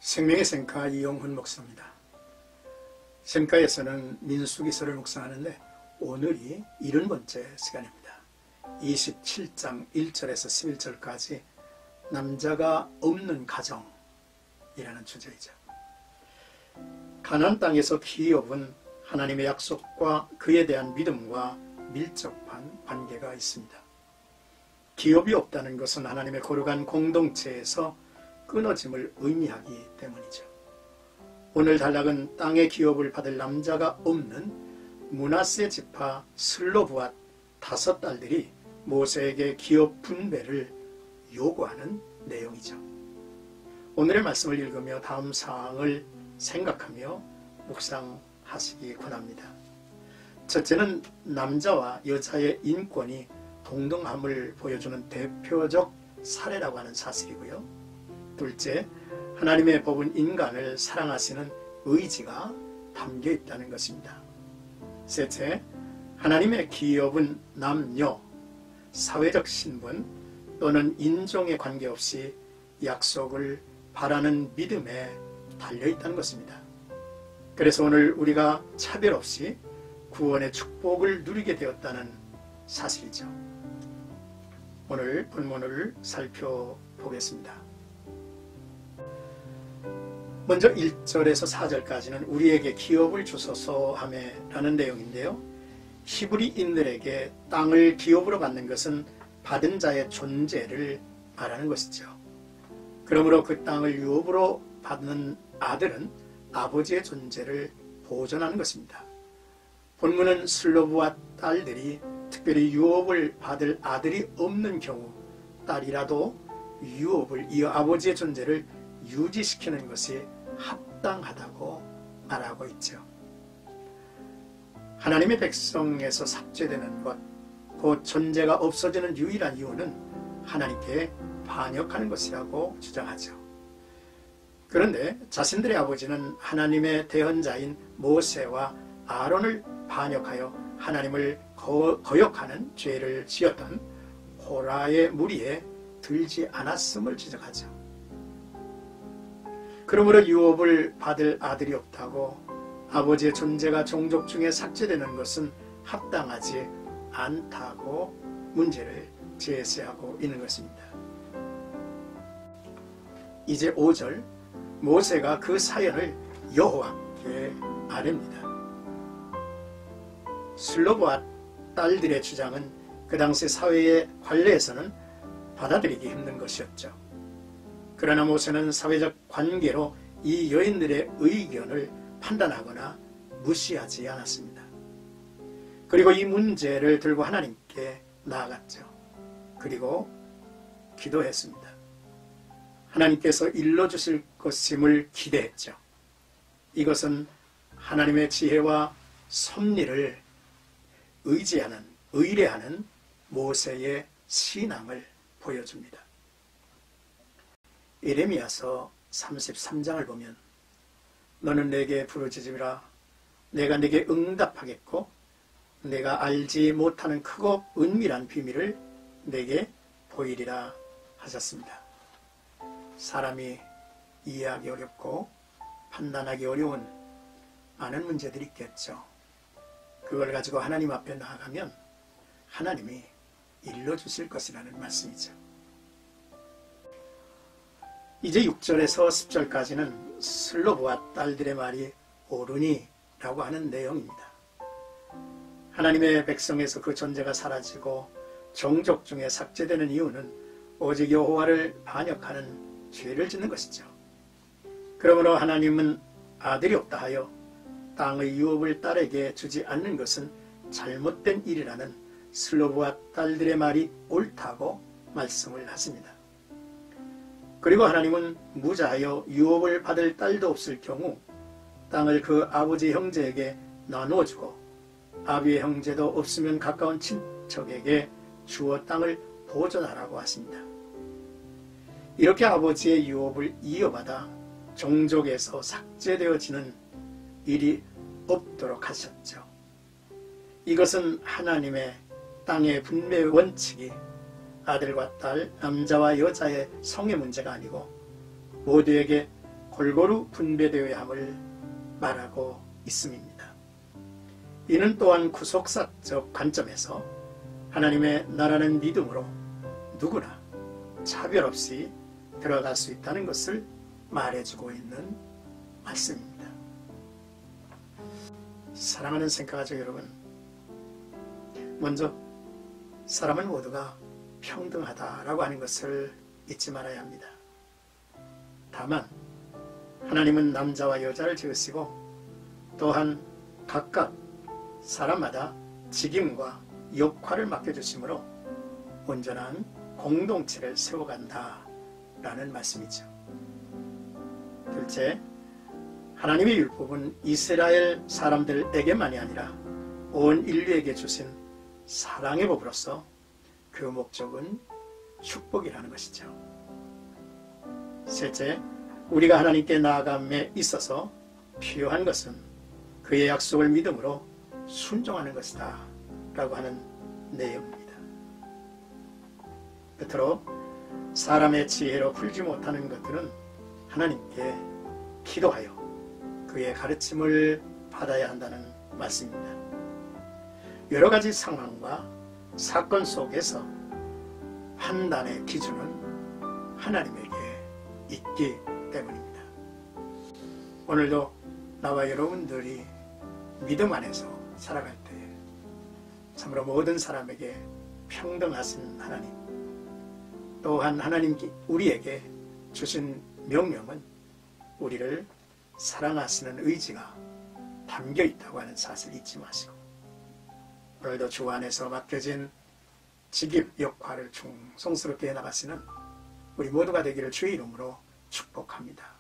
생명의 생가 이용훈 목사입니다. 생가에서는 민수기서를 묵상하는데 오늘이 70번째 시간입니다. 27장 1절에서 11절까지 남자가 없는 가정이라는 주제이죠. 가나안 땅에서 기업은 하나님의 약속과 그에 대한 믿음과 밀접한 관계가 있습니다. 기업이 없다는 것은 하나님의 거룩한 공동체에서 끊어짐을 의미하기 때문이죠. 오늘 단락은 땅의 기업을 받을 남자가 없는 므낫세 지파 슬로브앗 5딸들이 모세에게 기업 분배를 요구하는 내용이죠. 오늘의 말씀을 읽으며 다음 사항을 생각하며 묵상하시기 권합니다. 첫째는 남자와 여자의 인권이 동등함을 보여주는 대표적 사례라고 하는 사실이고요. 둘째, 하나님의 법은 인간을 사랑하시는 의지가 담겨 있다는 것입니다. 셋째, 하나님의 기업은 남녀, 사회적 신분 또는 인종에 관계없이 약속을 바라는 믿음에 달려있다는 것입니다. 그래서 오늘 우리가 차별 없이 구원의 축복을 누리게 되었다는 사실이죠. 오늘 본문을 살펴보겠습니다. 먼저 1절에서 4절까지는 우리에게 기업을 주소서 하매라는 내용인데요. 히브리인들에게 땅을 기업으로 받는 것은 받은 자의 존재를 말하는 것이죠. 그러므로 그 땅을 유업으로 받는 아들은 아버지의 존재를 보존하는 것입니다. 본문은 슬로브와 딸들이 특별히 유업을 받을 아들이 없는 경우 딸이라도 유업을 이어 아버지의 존재를 유지시키는 것이 합당하다고 말하고 있죠. 하나님의 백성에서 삭제되는 것, 곧 존재가 없어지는 유일한 이유는 하나님께 반역하는 것이라고 주장하죠. 그런데 자신들의 아버지는 하나님의 대언자인 모세와 아론을 반역하여 하나님을 거역하는 죄를 지었던 호라의 무리에 들지 않았음을 지적하죠. 그러므로 유업을 받을 아들이 없다고 아버지의 존재가 종족 중에 삭제되는 것은 합당하지 않다고 문제를 제시하고 있는 것입니다. 이제 5절, 모세가 그 사연을 여호와께 아뢰입니다. 슬로브앗 딸들의 주장은 그 당시 사회의 관례에서는 받아들이기 힘든 것이었죠. 그러나 모세는 사회적 관계로 이 여인들의 의견을 판단하거나 무시하지 않았습니다. 그리고 이 문제를 들고 하나님께 나아갔죠. 그리고 기도했습니다. 하나님께서 일러주실 것임을 기대했죠. 이것은 하나님의 지혜와 섭리를 의뢰하는 모세의 신앙을 보여줍니다. 예레미야서 33장을 보면 너는 내게 부르짖으라 내가 네게 응답하겠고 내가 알지 못하는 크고 은밀한 비밀을 내게 보이리라 하셨습니다. 사람이 이해하기 어렵고 판단하기 어려운 많은 문제들이 있겠죠. 그걸 가지고 하나님 앞에 나아가면 하나님이 일러주실 것이라는 말씀이죠. 이제 6절에서 10절까지는 슬로브와 딸들의 말이 옳으니 라고 하는 내용입니다. 하나님의 백성에서 그 존재가 사라지고 종족 중에 삭제되는 이유는 오직 여호와를 반역하는 죄를 짓는 것이죠. 그러므로 하나님은 아들이 없다 하여 땅의 유업을 딸에게 주지 않는 것은 잘못된 일이라는 슬로브와 딸들의 말이 옳다고 말씀을 하십니다. 그리고 하나님은 무자하여 유업을 받을 딸도 없을 경우 땅을 그 아버지 형제에게 나누어주고 아비의 형제도 없으면 가까운 친척에게 주어 땅을 보존하라고 하십니다. 이렇게 아버지의 유업을 이어받아 종족에서 삭제되어지는 일이 없도록 하셨죠. 이것은 하나님의 땅의 분배 원칙이 아들과 딸, 남자와 여자의 성의 문제가 아니고 모두에게 골고루 분배되어야 함을 말하고 있음입니다. 이는 또한 구속사적 관점에서 하나님의 나라는 믿음으로 누구나 차별 없이 들어갈 수 있다는 것을 말해주고 있는 말씀입니다. 사랑하는 생각가족 여러분, 먼저 사람은 모두가 평등하다라고 하는 것을 잊지 말아야 합니다. 다만 하나님은 남자와 여자를 지으시고 또한 각각 사람마다 직임과 역할을 맡겨주심으로 온전한 공동체를 세워간다라는 말씀이죠. 둘째, 하나님의 율법은 이스라엘 사람들에게만이 아니라 온 인류에게 주신 사랑의 법으로서 그 목적은 축복이라는 것이죠. 셋째, 우리가 하나님께 나아감에 있어서 필요한 것은 그의 약속을 믿음으로 순종하는 것이다 라고 하는 내용입니다. 끝으로 사람의 지혜로 풀지 못하는 것들은 하나님께 기도하여 그의 가르침을 받아야 한다는 말씀입니다. 여러 가지 상황과 사건 속에서 판단의 기준은 하나님에게 있기 때문입니다. 오늘도 나와 여러분들이 믿음 안에서 살아갈 때 참으로 모든 사람에게 평등하신 하나님, 또한 하나님 우리에게 주신 명령은 우리를 사랑하시는 의지가 담겨 있다고 하는 사실을 잊지 마시고 오늘도 주 안에서 맡겨진 직임 역할을 충성스럽게 해나가시는 우리 모두가 되기를 주의 이름으로 축복합니다.